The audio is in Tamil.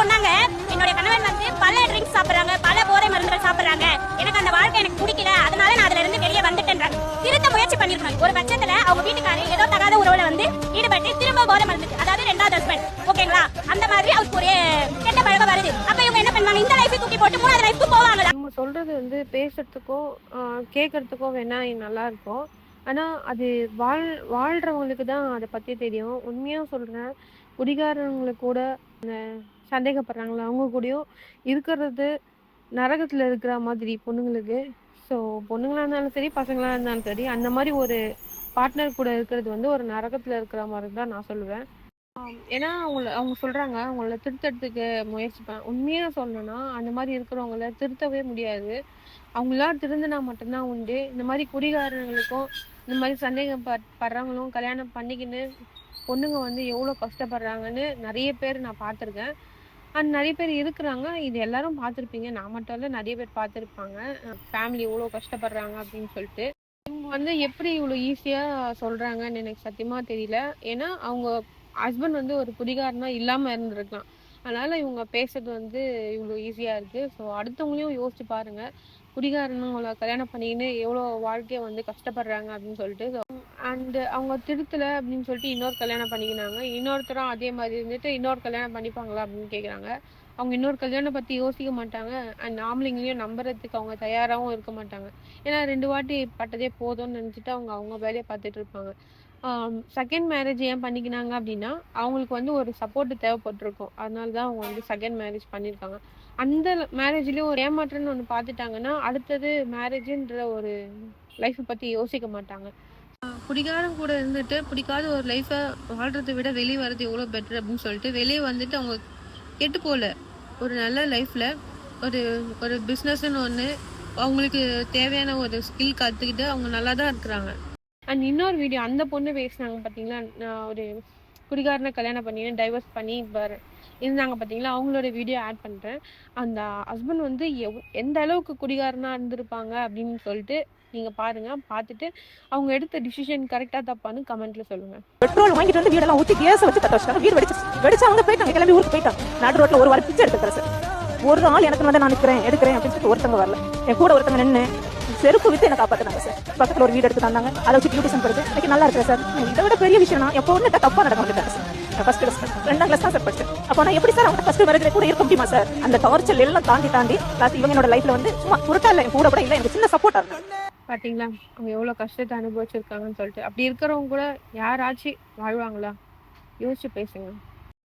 சொன்னாங்க, என்னுடைய கணவன் வந்து பல ட்ரிங்க்ஸ் சாப்பிடுறாங்க, பல போதை மருந்துகள் சாப்பிடுறாங்க, எனக்கு அந்த வாழ்க்கை எனக்கு பிடிக்கல, அதனால நான் அதுல இருந்து வெளியே வந்துட்டேன்றாங்க. திருத்த முயற்சி பண்ணிருக்கணும். ஒரு பட்சத்துல அவங்க வீட்டுக்காரர் ஏதோ தகாத உறவுல வந்து ஈடுபட்டு திரும்ப போதை மருந்து, அதாவது ரெண்டாவது ஹஸ்பண்ட், ஓகேங்களா, அந்த மாதிரி அவருக்கு ஒரு கெட்ட பழக்கம் வருது. அப்ப இவங்க என்ன பண்ணுவாங்க, இந்த லைஃப் தூக்கி போட்டு மூணாவது லைஃப்க்கு போவாங்களா? நம்ம சொல்றது வந்து பேசுறதுக்கோ கேட்கறதுக்கோ வேணா நல்லா இருக்கும். ஆனா அது வாழ்றவங்களுக்கு தான் அதை பத்தி தெரியும். உண்மையா சொல்றேன். குடிகாரங்களுக்கு கூட சந்தேகப்படுறாங்களா அவங்க கூடயும் இருக்கிறது நரகத்துல இருக்கிற மாதிரி பொண்ணுங்களுக்கு. ஸோ பொண்ணுங்களா இருந்தாலும் சரி, பசங்களா இருந்தாலும் சரி, அந்த மாதிரி ஒரு பார்ட்னர் கூட இருக்கிறது வந்து ஒரு நரகத்துல இருக்கிற மாதிரி தான் நான் சொல்லுவேன். ஏன்னா அவங்க சொல்றாங்க, அவங்கள திருத்தறதுக்கு முயற்சிப்பேன். உண்மையா சொல்லணும்னா, அந்த மாரி இருக்கிறவங்கள திருத்தவே முடியாது. அவங்களா திருந்துனா மட்டும்தான் உண்டு. இந்த மாரி குடிகாரர்களுக்கும், இந்த மாரி படுறவங்களும் கல்யாணம் பண்ணிக்கின்னு, பொண்ணுங்க வந்து எவ்வளோ கஷ்டப்படுறாங்கன்னு நெறைய பேர் நான் பார்த்துருக்கேன். நெறைய பேர் இருக்கிறாங்க. இது எல்லாரும் பார்த்துருப்பீங்க. நான் மட்டும் இல்ல, நெறைய பேர் பார்த்துருப்பாங்க. ஃபேமிலி எவ்வளோ கஷ்டப்படுறாங்க அப்படின்னு சொல்லிட்டு. இவங்க வந்து எப்படி இவ்வளோ ஈஸியா சொல்றாங்கன்னு எனக்கு சத்தியமா தெரியல. ஏன்னா, அவங்க ஹஸ்பண்ட் வந்து ஒரு குடிகாரனா இல்லாம இருந்திருக்கலாம். அதனால இவங்க பேசுறது வந்து இவ்வளோ ஈஸியா இருக்கு. ஸோ அடுத்தவங்களையும் யோசிச்சு பாருங்க. குடிகாரனுங்கள கல்யாணம் பண்ணிக்கின்னு எவ்வளோ வாழ்க்கைய வந்து கஷ்டப்படுறாங்க அப்படின்னு சொல்லிட்டு. அவங்க திருத்தல அப்படின்னு சொல்லிட்டு இன்னொரு கல்யாணம் பண்ணிக்கினாங்க. இன்னொருத்தரும் அதே மாதிரி இருந்துட்டு இன்னொரு கல்யாணம் பண்ணிப்பாங்களா அப்படின்னு கேட்குறாங்க. அவங்க இன்னொரு கல்யாணம் பத்தி யோசிக்க மாட்டாங்க. ஆம்பளைங்களையும் நம்புறதுக்கு அவங்க தயாராகவும் இருக்க மாட்டாங்க. ஏன்னா 2 வாட்டி பட்டதே போதும்னு நினைச்சிட்டு அவங்க அவங்க வேலையை பார்த்துட்டு இருப்பாங்க. செகண்ட் மேரேஜ் ஏன் பண்ணிக்கினாங்க அப்படின்னா, அவங்களுக்கு வந்து ஒரு சப்போர்ட் தேவைப்பட்டிருக்கும். அதனால தான் அவங்க வந்து செகண்ட் மேரேஜ் பண்ணியிருக்காங்க. அந்த மேரேஜ்லயும் ஒரு ஏமாற்றம்னு ஒண்ணு பார்த்துட்டாங்கன்னா, அடுத்தது மேரேஜ்ன்ற ஒரு லைஃப்ப பத்தி யோசிக்க மாட்டாங்க. குடிகாரன் கூட இருந்துட்டு பிடிக்காத ஒரு லைஃப்ப வாழ்றதை விட வெளியே வர்றது எவ்வளோ பெட்டர் அப்படின்னு சொல்லிட்டு வெளியே வந்துட்டு அவங்க கெட்டு போல ஒரு நல்ல லைஃப்ல ஒரு ஒரு பிஸ்னஸ்ன்னு ஒன்று அவங்களுக்கு தேவையான ஒரு ஸ்கில் கற்றுக்கிட்டு அவங்க நல்லா தான் இருக்கிறாங்க. அண்ட் இன்னொரு வீடியோ அந்த பொண்ணு பேசினாங்க பார்த்தீங்களா, நான் ஒரு குடிகாரனை கல்யாணம் பண்ணி டைவர்ஸ் பண்ணி இருந்தாங்க பார்த்தீங்களா, அவங்களோட வீடியோ ஆட் பண்ணுறேன். அந்த ஹஸ்பண்ட் வந்து எந்த அளவுக்கு குடிகாரனாக இருந்திருப்பாங்க அப்படின்னு சொல்லிட்டு நீங்கள் பாருங்கள். பார்த்துட்டு அவங்க எடுத்த டிசிஷன் கரெக்டாக தப்பான்னு கமெண்ட்டில் சொல்லுங்கள். பெட்ரோல் வாங்கிட்டு வந்து வீடெல்லாம் ஊற்றி கேஸை வச்சு தட்ட வச்சாங்க. வீடு வெடிச்சு அவங்க போயிட்டாங்க, கிளம்பி ஊருக்கு போயிட்டாங்க. நாடு ரோட்டில் ஒரு வாரம் பிச்சை எடுத்துக்கிறேன் சார். ஒரு ஆள் எனக்கு வந்து நான் நிற்கிறேன் எடுக்கிறேன் அப்படின்னு சொல்லிட்டு ஒருத்தவங்க வரல. என் கூட ஒருத்தவங்க நின்று செருப்பு வித்து என்ன காப்பாற்றினாங்க சார். பக்கத்தில் ஒரு வீடு எடுத்து தந்தாங்க, அதை வச்சு டியூட்டிஷன் படிச்சு இன்னைக்கு நல்லா இருக்கிறேன் சார். இதை விட பெரிய விஷயம் நான் எப்போ ஒன்று தப்பாக நடக்க மாட்டேன் சார். ஃபர்ஸ்ட் கிளாஸ் 2ஆம் கிளாஸ் தான் சார் படிச்சேன். அப்போ நான் எப்படி சார் அவங்க ஃபர்ஸ்ட் மேரேஜ்ல கூட இருக்க முடியுமா சார்? அந்த டார்ச்சர் எல்லாம் தாண்டி இவங்க என்னோட லைஃப்ல வந்து சும்மா குறுக்கா இல்லை, கூட கூட இல்லை, எனக்கு சின்ன சப்போர்ட்டா இருக்கு. பார்த்தீங்களா அவங்க எவ்வளோ கஷ்டத்தை அனுபவிச்சிருக்காங்கன்னு சொல்லிட்டு. அப்படி இருக்கிறவங்க கூட யாராச்சும் வாழ்வாங்களா? யோசிச்சு பேசுங்க.